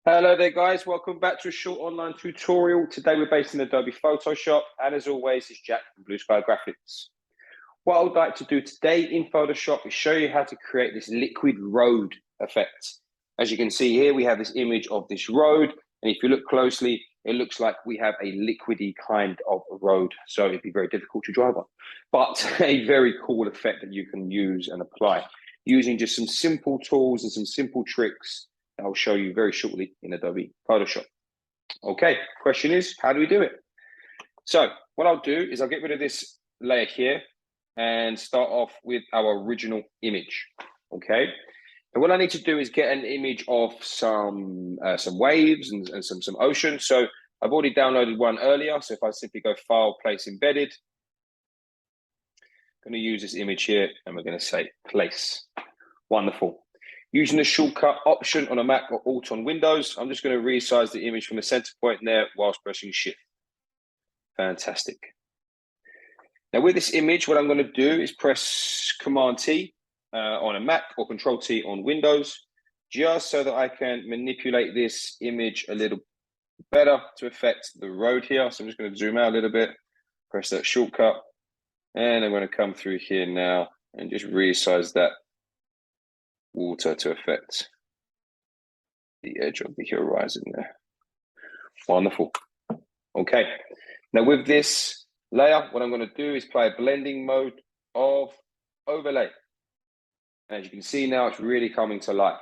Hello there guys, welcome back to a short online tutorial. Today we're based in Adobe Photoshop, and as always it's Jack from Blue Sky Graphics. What I would like to do today in Photoshop is show you how to create this liquid road effect. As you can see here, we have this image of this road, and if you look closely, it looks like we have a liquidy kind of road, so it'd be very difficult to drive on. But a very cool effect that you can use and apply using just some simple tools and some simple tricks I'll show you very shortly in Adobe Photoshop. Okay, question is, how do we do it? So what I'll do is I'll get rid of this layer here and start off with our original image. Okay, and what I need to do is get an image of some waves and some ocean. So I've already downloaded one earlier. So if I simply go File, Place Embedded, I'm going to use this image here and we're going to say Place. Wonderful. Using the shortcut Option on a Mac or Alt on Windows, I'm just going to resize the image from the center point there whilst pressing Shift. Fantastic. Now with this image, what I'm going to do is press Command T on a Mac or Control T on Windows, just so that I can manipulate this image a little better to affect the road here. So I'm just going to zoom out a little bit, press that shortcut, and I'm going to come through here now and just resize that water to affect the edge of the horizon there. Wonderful. Okay, now with this layer, what I'm going to do is play a blending mode of overlay. And as you can see now, it's really coming to life.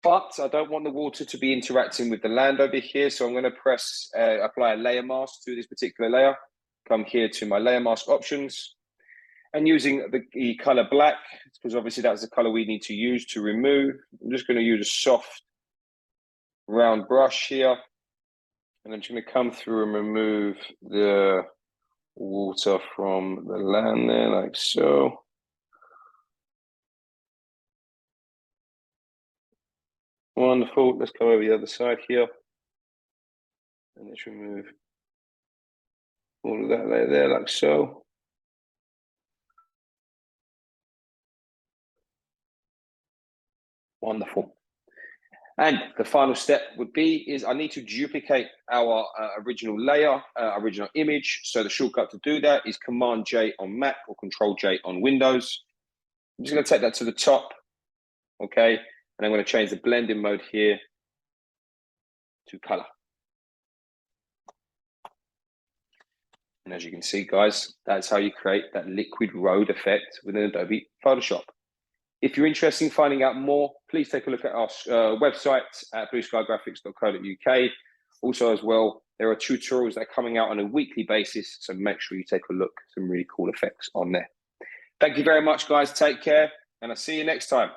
But I don't want the water to be interacting with the land over here, so I'm going to press apply a layer mask to this particular layer. Come here to my layer mask options. And using the color black, because obviously that's the color we need to use to remove. I'm just going to use a soft round brush here. And I'm just going to come through and remove the water from the land there, like so. Wonderful. Let's come over the other side here. And let's remove all of that layer there, like so. Wonderful. And the final step would be is I need to duplicate our original layer, original image. So the shortcut to do that is Command J on Mac or Control J on Windows. I'm just going to take that to the top, okay? And I'm going to change the blending mode here to color. And as you can see, guys, that's how you create that liquid road effect within Adobe Photoshop. If you're interested in finding out more, please take a look at our website at blueskygraphics.co.uk. Also as well, there are tutorials that are coming out on a weekly basis, so make sure you take a look at some really cool effects on there. Thank you very much, guys. Take care, and I'll see you next time.